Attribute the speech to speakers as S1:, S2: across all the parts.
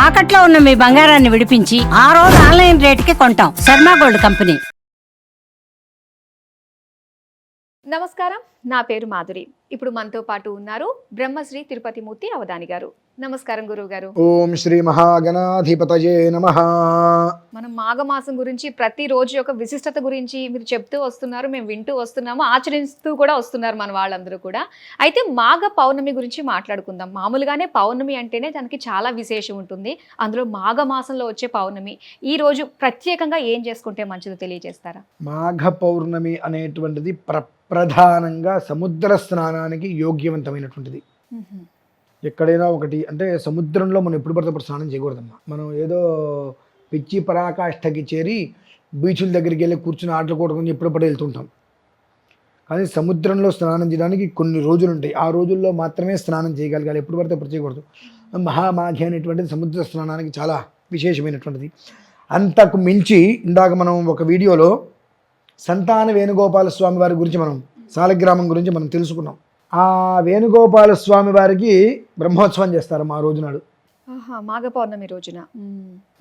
S1: తాకట్లో ఉన్న మీ బంగారాన్ని విడిపించి ఆ రోజు ఆన్లైన్ రేటుకి కొంటాం. Sharma gold company.
S2: నమస్కారం, నా పేరు మాధురి. ఇప్పుడు మనతో పాటు ఉన్నారు బ్రహ్మశ్రీ తిరుపతి మూర్తి అవధాని గారు. నమస్కారం గురువు గారు.
S3: ఓం శ్రీ మహాగణాధిపతయే నమః.
S2: మనం మాఘమాసం గురించి ప్రతిరోజు యొక్క విశిష్టత గురించి మీరు చెప్తూ వస్తున్నారు, మేము వింటూ వస్తున్నాము, ఆచరిస్తూ కూడా వస్తున్నారు మన వాళ్ళందరూ కూడా. అయితే మాఘ పౌర్ణమి గురించి మాట్లాడుకుందాం. మామూలుగానే పౌర్ణమి అంటేనే దానికి చాలా విశేషం ఉంటుంది. అందులో మాఘమాసంలో వచ్చే పౌర్ణమి ఈ రోజు ప్రత్యేకంగా ఏం చేసుకుంటే మంచిదో తెలియజేస్తారా?
S3: మాఘ పౌర్ణమి అనేటువంటిది ప్రధానంగా సముద్ర స్నానానికి యోగ్యవంతమైనటువంటిది. ఎక్కడైనా ఒకటి అంటే సముద్రంలో మనం ఎప్పుడు పడితే అప్పుడు స్నానం చేయకూడదమ్మా. మనం ఏదో పిచ్చి పరాకాష్ఠకి చేరి బీచుల దగ్గరికి వెళ్ళి కూర్చుని ఆటలు కొట్టుకుని ఎప్పుడు పడి వెళ్తుంటాం. కానీ సముద్రంలో స్నానం చేయడానికి కొన్ని రోజులు ఉంటాయి. ఆ రోజుల్లో మాత్రమే స్నానం చేయగలగాలి, ఎప్పుడు పడితే అప్పుడు చేయకూడదు. మహామాఘి అనేటువంటిది సముద్ర స్నానానికి చాలా విశేషమైనటువంటిది. అంతకు మించి ఇందాక మనం ఒక వీడియోలో సంతాన వేణుగోపాల స్వామి వారి గురించి మనం సాలగ్రామం గురించి మనం తెలుసుకున్నాం. ఆ వేణుగోపాల స్వామి వారికి బ్రహ్మోత్సవం చేస్తారు ఆ రోజు నాడు,
S2: మాఘ పౌర్ణమి రోజున.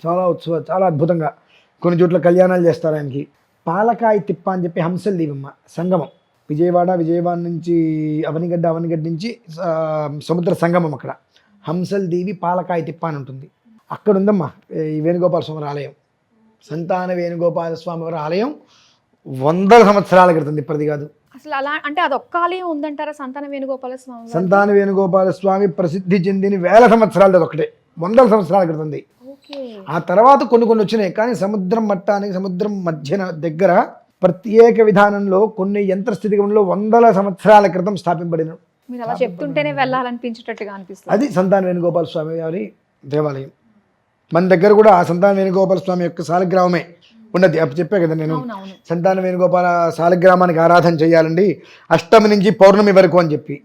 S3: చాలా అద్భుతంగా కొన్ని చోట్ల కళ్యాణాలు చేస్తారు ఆయనకి. పాలకాయ తిప్ప అని చెప్పి హంసల్ దీవమ్మ సంగమం, విజయవాడ నుంచి అవనిగడ్డ నుంచి సముద్ర సంగమం. అక్కడ హంసల్ దీవి పాలకాయ తిప్ప అని ఉంటుంది. అక్కడ ఉందమ్మా ఈ వేణుగోపాల స్వామి వారి ఆలయం. సంతాన వేణుగోపాల స్వామి వారి ఆలయం 100 సంవత్సరాల క్రితం, ఇప్పటిది కాదు.
S2: అసలు అలా అంటే అదొక్క ఆలయం ఉందంటారా? సంతాన వేణుగోపాల స్వామి
S3: సంతాన వేణుగోపాల స్వామి ప్రసిద్ధి చెందిన 1000 సంవత్సరాలది ఒకటే, 100 సంవత్సరాల క్రితంది. ఆ తర్వాత కొన్ని వచ్చినాయి. కానీ సముద్రం మట్టానికి సముద్రం మధ్యన దగ్గర ప్రత్యేక విధానంలో కొన్ని యంత్రస్థితికంలో 100 సంవత్సరాల క్రితం స్థాపింపబడిన.
S2: మీరు అలా చెప్తుంటేనే వెళ్ళాలనిపించేటట్టుగా అనిపిస్తుంది.
S3: అది సంతాన వేణుగోపాల స్వామి వారి దేవాలయం. మన దగ్గర కూడా ఆ సంతాన వేణుగోపాల స్వామి యొక్క సాలగ్రామమే ఉన్నది. అప్పుడు చెప్పే కదా నేను, సంతాన వేణుగోపాల సాలగ్రామానికి ఆరాధన చేయాలండి అష్టమి నుంచి పౌర్ణమి వరకు అని చెప్పి.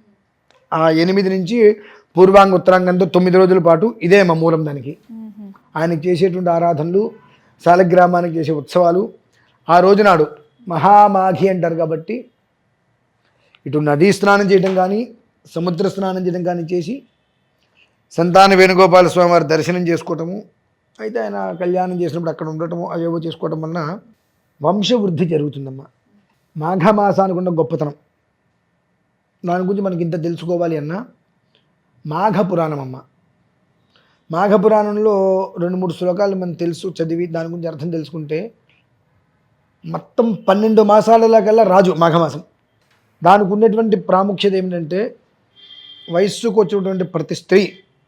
S3: ఆ 8 నుంచి పూర్వాంగ ఉత్తరాంగంతో 9 రోజుల పాటు ఇదే మా మూలం. దానికి ఆయనకి చేసేటువంటి ఆరాధనలు, సాలగ్రామానికి చేసే ఉత్సవాలు. ఆ రోజునాడు మహామాఘి అంటారు కాబట్టి ఇటు నదీ స్నానం చేయడం కానీ సముద్ర స్నానం చేయడం కానీ చేసి సంతాన వేణుగోపాల స్వామి వారి దర్శనం చేసుకోవటము. అయితే ఆయన కళ్యాణం చేసినప్పుడు అక్కడ ఉండటము అవేవో చేసుకోవటం వలన వంశవృద్ధి జరుగుతుందమ్మా. మాఘమాసానికి ఉన్న గొప్పతనం దాని గురించి మనకి ఇంత తెలుసుకోవాలి అన్న మాఘ పురాణం అమ్మ. మాఘ పురాణంలో 2-3 శ్లోకాలు మనం తెలుసు, చదివి దాని గురించి అర్థం తెలుసుకుంటే మొత్తం 12 మాసాలకల్లా రాజు మాఘమాసం. దానికి ఉన్నటువంటి ప్రాముఖ్యత ఏమిటంటే వయస్సుకు వచ్చినటువంటి ప్రతి స్త్రీ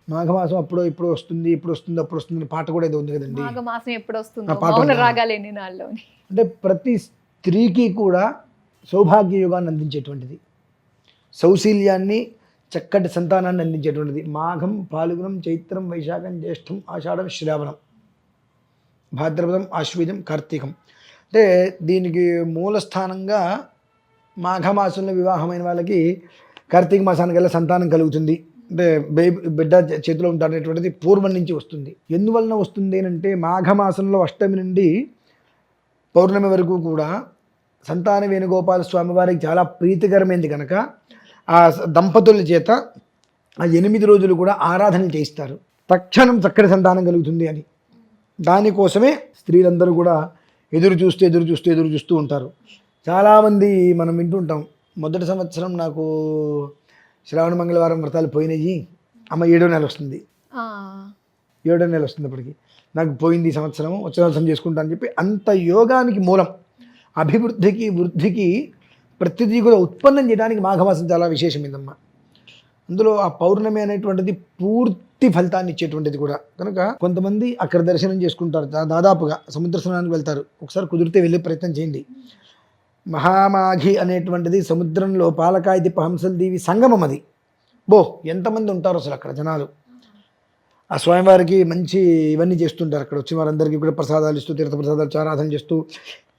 S3: మాఘమాసం అప్పుడు ఇప్పుడు వస్తుంది అప్పుడు వస్తుంది పాట కూడా ఏదో ఉంది కదండి.
S2: మాఘమాసం ఎప్పుడు వస్తుంది రాగాలేని నాల్లో.
S3: అంటే ప్రతి స్త్రీకి కూడా సౌభాగ్య యుగాన్ని అందించేటువంటిది, సౌశీల్యాన్ని, చక్కటి సంతానాన్ని అందించేటువంటిది. మాఘం, పాల్గుణం, చైత్రం, వైశాఖం, జ్యేష్టం, ఆషాఢం, శ్రావణం, భాద్రపదం, ఆశ్వీజం, కార్తీకం. అంటే దీనికి మూలస్థానంగా మాఘమాసంలో వివాహమైన వాళ్ళకి కార్తీక మాసానికల్లా సంతానం కలుగుతుంది. అంటే బిడ్డ చేతిలో ఉంటాడనేటువంటిది పూర్వం నుంచి వస్తుంది. ఎందువలన వస్తుంది అంటే మాఘమాసంలో అష్టమి నుండి పౌర్ణమి వరకు కూడా సంతాన వేణుగోపాల స్వామి వారికి చాలా ప్రీతికరమైనది కనుక ఆ దంపతుల చేత ఆ 8 రోజులు కూడా ఆరాధనలు చేయిస్తారు. తక్షణం చక్కటి సంతానం కలుగుతుంది అని. దానికోసమే స్త్రీలందరూ కూడా ఎదురు చూస్తూ ఉంటారు. చాలామంది మనం వింటుంటాం, మొదటి సంవత్సరం నాకు శ్రావణ మంగళవారం వ్రతాలు పోయినాయి అమ్మ, 7వ నెల వస్తుంది, 7వ నెల వస్తుంది అప్పటికి నాకు పోయింది ఈ సంవత్సరం, వచ్చే సంవత్సరం చేసుకుంటా అని చెప్పి. అంత యోగానికి మూలం, అభివృద్ధికి వృద్ధికి ప్రతిదీ కూడా ఉత్పన్నం చేయడానికి మాఘమాసం చాలా విశేషమైందమ్మా. అందులో ఆ పౌర్ణమి అనేటువంటిది పూర్తి ఫలితాన్ని ఇచ్చేటువంటిది కూడా కనుక కొంతమంది అక్కడ దర్శనం చేసుకుంటారు. దాదాపుగా సముద్ర స్నానానికి వెళ్తారు. ఒకసారి కుదిరితే వెళ్ళే ప్రయత్నం చేయండి. మహామాఘి అనేటువంటిది సముద్రంలో పాలకాయ తిప్ప హంసల్ దీవి సంగమం. అది ఎంతమంది ఉంటారు అసలు అక్కడ జనాలు. ఆ స్వామివారికి మంచి ఇవన్నీ చేస్తుంటారు. అక్కడ వచ్చిన వారందరికీ కూడా ప్రసాదాలు ఇస్తూ, తీర్థ ప్రసాదాలు ఆరాధన చేస్తూ,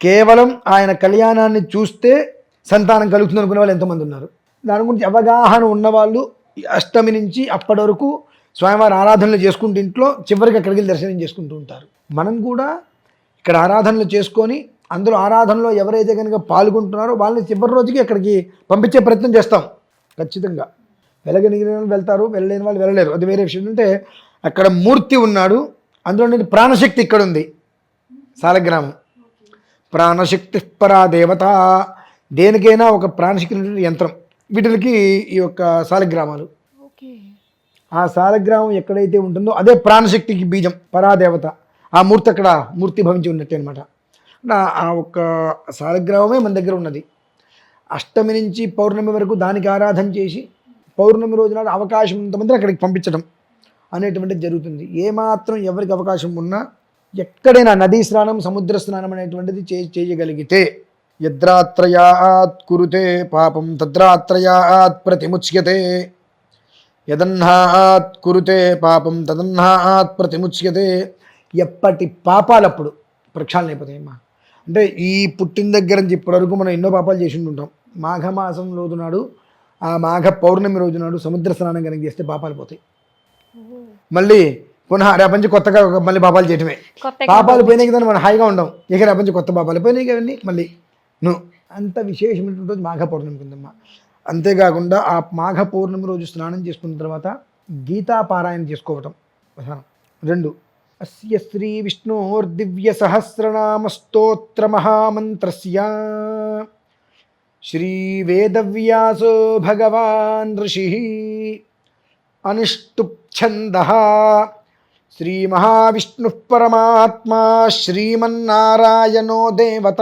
S3: కేవలం ఆయన కళ్యాణాన్ని చూస్తే సంతానం కలుగుతుంది అనుకునే వాళ్ళు ఎంతమంది ఉన్నారు. దాని గురించి అవగాహన ఉన్నవాళ్ళు అష్టమి నుంచి అప్పటి వరకు స్వామివారి ఆరాధనలు చేసుకుంటూ ఇంట్లో చివరికి అక్కడికి వెళ్ళి దర్శనం చేసుకుంటూ ఉంటారు. మనం కూడా ఇక్కడ ఆరాధనలు చేసుకొని అందులో ఆరాధనలో ఎవరైతే కనుక పాల్గొంటున్నారో వాళ్ళని చివరి రోజుకి అక్కడికి పంపించే ప్రయత్నం చేస్తాం ఖచ్చితంగా. వెళ్ళగలిగిన వాళ్ళు వెళ్తారు, వెళ్ళలేని వాళ్ళు వెళ్ళలేరు, అది వేరే విషయం. అంటే అక్కడ మూర్తి ఉన్నాడు, అందులో నుండి ప్రాణశక్తి ఇక్కడ ఉంది. సాలగ్రామం ప్రాణశక్తి పరా దేవత, దేనికైనా ఒక ప్రాణశక్తి ఉన్నటువంటి యంత్రం. వీటికి ఈ యొక్క సాలగ్రామాలు. ఆ సాలగ్రామం ఎక్కడైతే ఉంటుందో అదే ప్రాణశక్తికి బీజం, పరాదేవత. ఆ మూర్తి అక్కడ మూర్తి భవించి ఉన్నట్టు అనమాట. ఆ ఒక్క సాలగ్రామమే మన దగ్గర ఉన్నది. అష్టమి నుంచి పౌర్ణమి వరకు దానికి ఆరాధన చేసి పౌర్ణమి రోజు నాడు అవకాశం ఉన్నంతమంది అక్కడికి పంపించడం అనేటువంటిది జరుగుతుంది. ఏమాత్రం ఎవరికి అవకాశం ఉన్నా ఎక్కడైనా నదీ స్నానం, సముద్ర స్నానం అనేటువంటిది చేయగలిగితే యద్రాత్రయాత్ కురుతే పాపం తద్రాత్రయాత్ ప్రతిముచ్యతే, యదన్నాత్ కురుతే పాపం తదన్నాత్ ప్రతిముచ్యతే. ఎప్పటి పాపాలప్పుడు ప్రక్షాళన అయిపోతాయమ్మా. అంటే ఈ పుట్టిన దగ్గర నుంచి ఇప్పటివరకు మనం ఎన్నో పాపాలు చేసి ఉంటాం. మాఘమాసం రోజు నాడు, ఆ మాఘ పౌర్ణమి రోజు నాడు సముద్ర స్నానం కనుక చేస్తే పాపాలు పోతాయి. మళ్ళీ పునః రేపంచి కొత్తగా మళ్ళీ పాపాలు చేయటమే. పాపాలు పోయినాయి కదా మనం హాయిగా ఉండం. ఇక రేపంచి కొత్త పాపాలు పోయినాయి కదండి మళ్ళీ అంత విశేషమైనటువంటి రోజు మాఘ పౌర్ణమి కిందమ్మా. అంతేకాకుండా ఆ మాఘ పౌర్ణమి రోజు స్నానం చేసుకున్న తర్వాత గీతా పారాయణ చేసుకోవటం. 2 అస్య శ్రీ విష్ణోర్దివ్య సహస్రనామ స్తోత్ర మహామంత్రస్య శ్రీ వేదవ్యాసో భగవాన్ ఋషి అనుష్టుప్ఛందః శ్రీ మహావిష్ణు పరమాత్మా శ్రీమన్నారాయణో దేవత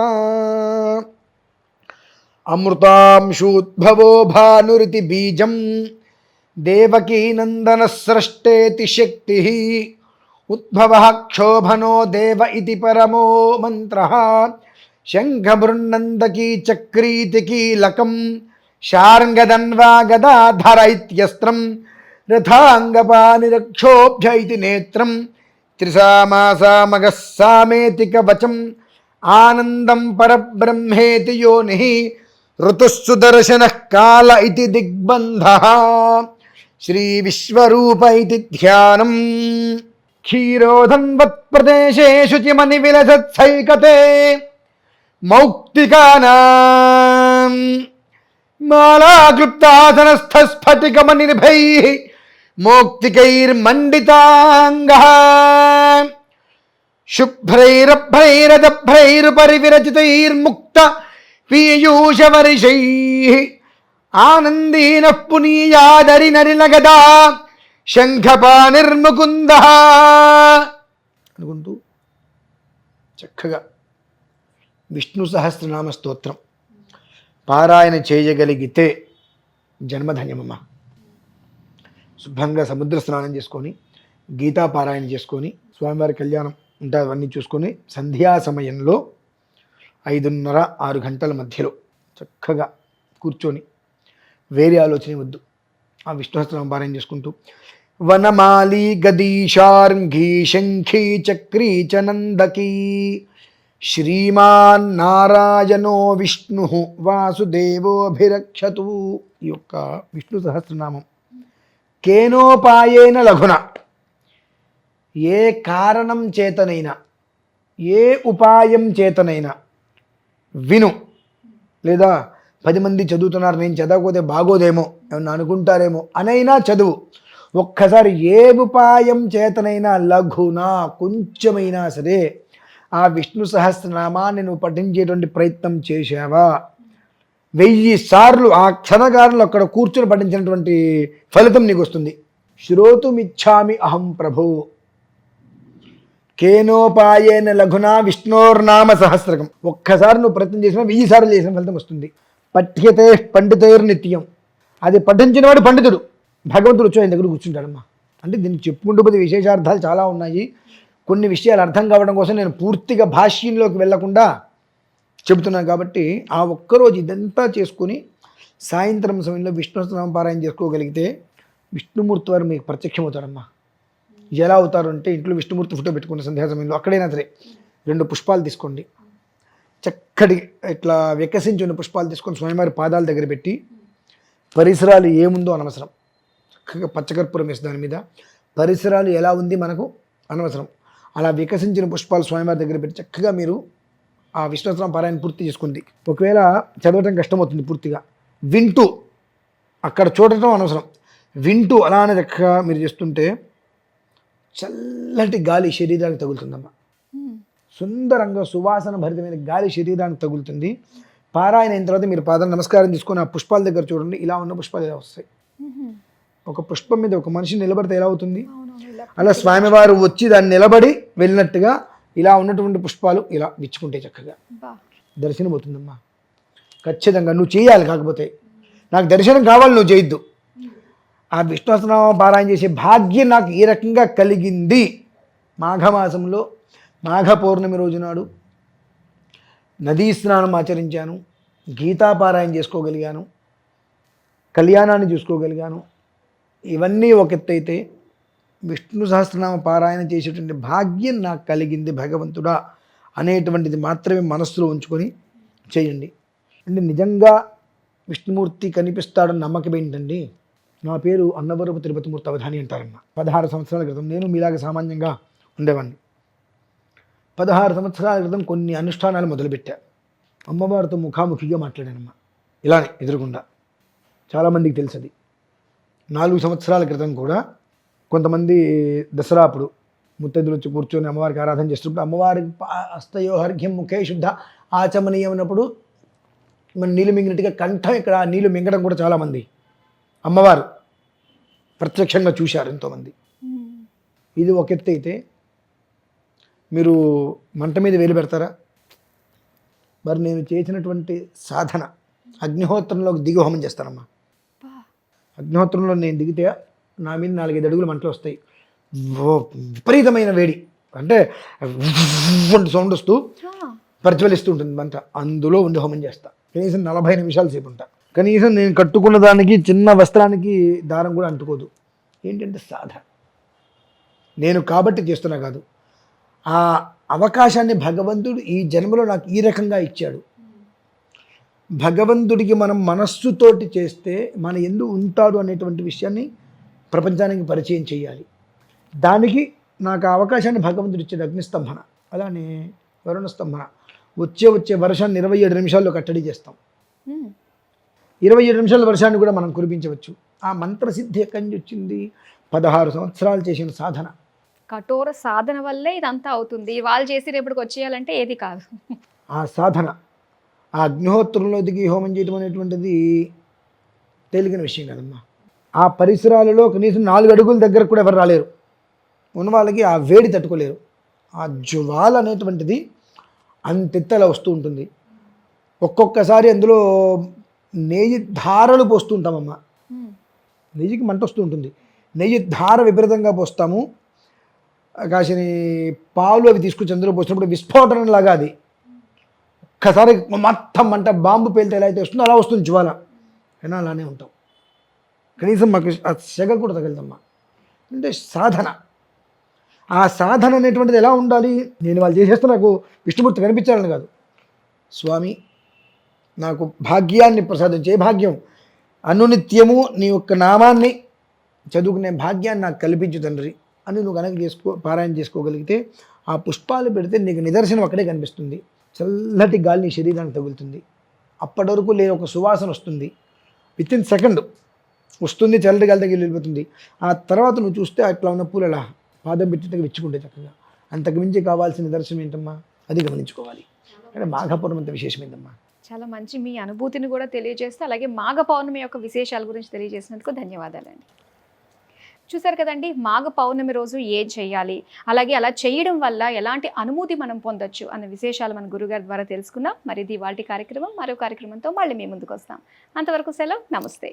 S3: అమృతాంశూద్భవో భానురితి బీజం దేవకీ నందన స్రష్టేతి శక్తి ఉద్భవ క్షోభనో దేవ ఇతి పరమో మంత్ర శంఖమృన్నందకీ చక్రీతి కీలకం శార్ంగదన్వా గదాధర ఇత్యస్త్రం రథాంగపానిరక్షోభ్య ఇతి నేత్రం త్రిసామాసామగः సామేతి కవచం ఆనందం పరబ్రహ్మేతి యోని ఋతుస్సుదర్శనః కాల ఇతి దిగ్బంధః శ్రీ విశ్వరూప ఇతి ధ్యానం క్షీరోధన్వత్ ప్రదేశే శుచిమని విలసత్సైకతే మౌక్తికానాం మాలాక్లుప్తాసనస్థ స్ఫటికమనిర్భైః మౌక్తికైర్మండితాంగః శుభ్రైరభ్రైరదభ్రైరుపరి విరచితైర్ముక్త పీయూషవర్షైః ఆనందీనః పునీయాదరి నరినగదా శంఖపానిర్ముకుందః అనుకుంటూ చక్కగా విష్ణు సహస్రనామ స్తోత్రం పారాయణ చేయగలిగితే జన్మధన్యమమ్మ. శుభ్రంగా సముద్ర స్నానం చేసుకొని గీతా పారాయణ చేసుకొని స్వామివారి కళ్యాణం ఉంటుంది అవన్నీ చూసుకొని సంధ్యా సమయంలో 5:30-6 గంటల మధ్యలో చక్కగా కూర్చొని వేరే ఆలోచన వద్దు, ఆ విష్ణు సహస్రనామం పారాయణ చేసుకుంటూ వనమాలి గదీశార్ంఘీ శంఖీ చక్రీ చ నందకీ శ్రీమాన్ నారాయణో విష్ణు వాసుదేవోభిరక్షతు. ఈ యొక్క విష్ణు సహస్రనామం కేనోపాయేన లఘున, ఏ కారణం చేతనైనా ఏ ఉపాయం చేతనైనా విను. లేదా 10 మంది చదువుతున్నారు, నేను చదవకపోతే బాగోదేమో ఏమన్నా అనుకుంటారేమో అనైనా చదువు. ఒక్కసారి ఏ ఉపాయం చేతనైనా లఘునా కొంచెమైనా సరే ఆ విష్ణు సహస్రనామాన్ని నువ్వు పఠించేటువంటి ప్రయత్నం చేశావా, 1000 సార్లు ఆ క్షణగారులు అక్కడ కూర్చొని పఠించినటువంటి ఫలితం నీకు వస్తుంది. శ్రోతుమిచ్ఛామి అహం ప్రభు కేనోపాయేన లఘునా విష్ణోర్నామ సహస్రకం. ఒక్కసారి నువ్వు ప్రయత్నం చేసినా 1000 సార్లు చేసిన ఫలితం వస్తుంది. పఠ్యతే పండితైర్ నిత్యం, అది పఠించిన వాడు పండితుడు, భగవంతుడు వచ్చి ఆయన దగ్గర కూర్చుంటాడమ్మా. అంటే దీనికి చెప్పుకుంటూ పోతే విశేషార్థాలు చాలా ఉన్నాయి. కొన్ని విషయాలు అర్థం కావడం కోసం నేను పూర్తిగా భాష్యంలోకి వెళ్లకుండా చెబుతున్నాను. కాబట్టి ఆ ఒక్కరోజు ఇదంతా చేసుకుని సాయంత్రం సమయంలో విష్ణు సహస్రనామ పారాయణ చేసుకోగలిగితే విష్ణుమూర్తి వారు మీకు ప్రత్యక్షమవుతారమ్మా. ఎలా అవుతారు అంటే, ఇంట్లో విష్ణుమూర్తి ఫోటో పెట్టుకున్న సంధ్యా సమయంలో అక్కడైనా సరే 2 పుష్పాలు తీసుకోండి, చక్కటి ఇట్లా వికసించి ఉన్న పుష్పాలు తీసుకొని స్వామివారి పాదాల దగ్గర పెట్టి, పరిసరాలు ఏముందో అనవసరం, చక్కగా పచ్చకర్పూరం వేసి దాని మీద పరిసరాలు ఎలా ఉంది మనకు అనవసరం, అలా వికసించిన పుష్పాలు స్వామివారి దగ్గర పెట్టి చక్కగా మీరు ఆ విష్ణు సహస్రనామ పారాయణ పూర్తి చేసుకుంది. ఒకవేళ చదవటం కష్టమవుతుంది, పూర్తిగా వింటూ, అక్కడ చూడటం అనవసరం, వింటూ అలానే చక్కగా మీరు చేస్తుంటే చల్లటి గాలి శరీరానికి తగులుతుందమ్మా. సుందరంగా సువాసన భరితమైన గాలి శరీరానికి తగులుతుంది. పారాయణ అయిన తర్వాత మీరు పాదాలు నమస్కారం తీసుకొని ఆ పుష్పాల దగ్గర చూడండి, ఇలా ఉన్న పుష్పాలు ఇలా వస్తాయి. ఒక పుష్పం మీద ఒక మనిషి నిలబడితే ఎలా అవుతుంది, అలా స్వామివారు వచ్చి దాన్ని నిలబడి వెళ్ళినట్టుగా ఇలా ఉన్నటువంటి పుష్పాలు ఇలా విచ్చుకుంటే చక్కగా దర్శనం అవుతుందమ్మా. ఖచ్చితంగా నువ్వు చేయాలి, కాకపోతే నాకు దర్శనం కావాలి, నువ్వు చేయొద్దు. ఆ విష్ణు సహస్రనామ పారాయణ చేసే భాగ్యం నాకు ఈ రకంగా కలిగింది. మాఘమాసంలో మాఘ పౌర్ణమి రోజు నాడు నదీ స్నానం ఆచరించాను, గీతాపారాయణ చేసుకోగలిగాను, కళ్యాణాన్ని చూసుకోగలిగాను. ఇవన్నీ ఒక ఎత్తు అయితే విష్ణు సహస్రనామ పారాయణ చేసేటువంటి భాగ్యం నాకు కలిగింది భగవంతుడా అనేటువంటిది మాత్రమే మనస్సులో ఉంచుకొని చేయండి. అంటే నిజంగా విష్ణుమూర్తి కనిపిస్తాడని నమ్మకం ఏంటండి? నా పేరు అన్నవరపు తిరుపతిమూర్తి అవధాని అంటారన్న. 16 సంవత్సరాల క్రితం నేను మీలాగా సామాన్యంగా ఉండేవాడిని. 16 సంవత్సరాల క్రితం కొన్ని అనుష్ఠానాలు మొదలుపెట్టా. అమ్మవారితో ముఖాముఖిగా మాట్లాడానమ్మా, ఇలానే ఎదురుగుండా. చాలామందికి తెలుసది. 4 సంవత్సరాల క్రితం కూడా కొంతమంది దసరా అప్పుడు ముత్తైదులు వచ్చి కూర్చొని అమ్మవారికి ఆరాధన చేస్తున్నప్పుడు అమ్మవారికి హస్తయోహర్ఘ్యం ముఖే శుద్ధ ఆచమనీయం అన్నప్పుడు మన నీళ్ళు మింగినట్టుగా కంఠం ఇక్కడ నీళ్ళు మింగడం కూడా చాలామంది అమ్మవారు ప్రత్యక్షంగా చూశారు ఎంతోమంది. ఇది ఒక ఎత్తు అయితే మీరు మంట మీద వేలు పెడతారా? మరి నేను చేసినటువంటి సాధన అగ్నిహోత్రంలోకి దిగి హోమం చేస్తానమ్మా. అగ్నిహోత్రంలో నేను దిగితే నా మీద 4-5 అడుగులు మంటలు వస్తాయి. విపరీతమైన వేడి, అంటే సౌండ్ వస్తూ ప్రజ్వలిస్తూ ఉంటుంది మంట. అందులో ఉండి హోమం చేస్తా. కనీసం 40 నిమిషాల సేపు ఉంటా. కనీసం నేను కట్టుకున్న దానికి చిన్న వస్త్రానికి దారం కూడా అంటుకోదు. ఏంటంటే సాధన. నేను కాబట్టి చేస్తున్నా కాదు, ఆ అవకాశాన్ని భగవంతుడు ఈ జన్మలో నాకు ఈ రకంగా ఇచ్చాడు. భగవంతుడికి మనం మనస్సుతోటి చేస్తే మన ఎందు ఉంటాడు అనేటువంటి విషయాన్ని ప్రపంచానికి పరిచయం చేయాలి. దానికి నాకు ఆ అవకాశాన్ని భగవంతుడు ఇచ్చాడు. అగ్నిస్తంభన, అలానే వరుణ స్తంభన. వచ్చే వర్షాన్ని 27 నిమిషాల్లో కట్టడి చేస్తాం. 27 నిమిషాల వర్షాన్ని కూడా మనం కురిపించవచ్చు. ఆ మంత్రసిద్ధి ఎక్కడి నుంచి వచ్చింది? 16 సంవత్సరాలు చేసిన సాధన.
S2: కఠోర సాధన వల్లే ఇదంతా అవుతుంది. వాళ్ళు చేసి రేపటికి వచ్చేయాలంటే ఏది కాదు.
S3: ఆ సాధన, ఆ అగ్నిహోత్రంలో దిగి హోమం చేయడం అనేటువంటిది తేలికైన విషయం కాదమ్మా. ఆ పరిసరాలలో కనీసం 4 అడుగుల దగ్గర కూడా ఎవరు రాలేరు. ఉన్న వాళ్ళకి ఆ వేడి తట్టుకోలేరు. ఆ జ్వాల అనేటువంటిది అంతెత్తలా వస్తూ ఉంటుంది. ఒక్కొక్కసారి అందులో నెయ్యి ధారలు పోస్తూ ఉంటామమ్మా. నెయ్యికి మంట వస్తూ ఉంటుంది. నెయ్యి ధార విపరీతంగా పోస్తాము. కాసిని పాలు అవి తీసుకొచ్చి అందులో పోసినప్పుడు విస్ఫోటనంలాగా అది ఒక్కసారి మొత్తం మంట బాంబు పేలితే ఎలా అయితే వస్తుందో అలా వస్తుంది జ్వాల. అయినా అలానే ఉంటాం. కనీసం మాకు ఆ సెగ కూడా తగలదమ్మా. అంటే సాధన. ఆ సాధన అనేటువంటిది ఎలా ఉండాలి? నేను వాళ్ళు చేసేస్తే నాకు విష్ణుమూర్తి కనిపించాలని కాదు, స్వామి నాకు భాగ్యాన్ని ప్రసాదించే భాగ్యం, అనునిత్యము నీ యొక్క నామాన్ని చదువుకునే భాగ్యాన్ని నాకు కల్పించు తండ్రి అని నువ్వు కనుక పారాయణ చేసుకోగలిగితే ఆ పుష్పాలు పెడితే నీకు నిదర్శనం అక్కడే కనిపిస్తుంది. చల్లటి గాలి నీ శరీరానికి తగులుతుంది. అప్పటి వరకు లేని ఒక సువాసన వస్తుంది. వితిన్ సెకండ్ వస్తుంది, చల్లటి గాలి తగిలి వెళ్ళిపోతుంది. ఆ తర్వాత నువ్వు చూస్తే అట్లా ఉన్న పూలు అలా పాదం పెట్టినట్టుగా విచ్చుకుంటే చక్కగా. అంతకు మించి కావాల్సిన నిదర్శనం ఏంటమ్మా? అది గమనించుకోవాలి. అంటే మాఘపౌర్ణమి అంత విశేషమైందమ్మా.
S2: చాలా మంచి మీ అనుభూతిని కూడా తెలియజేస్తూ అలాగే మాఘ పౌర్ణమి యొక్క విశేషాల గురించి తెలియజేసినందుకు ధన్యవాదాలండి. చూసారు కదండి, మాఘ పౌర్ణమి రోజు ఏం చేయాలి, అలాగే అలా చేయడం వల్ల ఎలాంటి అనుభూతి మనం పొందొచ్చు అన్న విశేషాలు మన గురుగారి ద్వారా తెలుసుకున్నాం. మరి ఇది ఇవాల్టి కార్యక్రమం. మరో కార్యక్రమంతో మళ్ళీ మీ ముందుకు వస్తాం. అంతవరకు సెలవు, నమస్తే.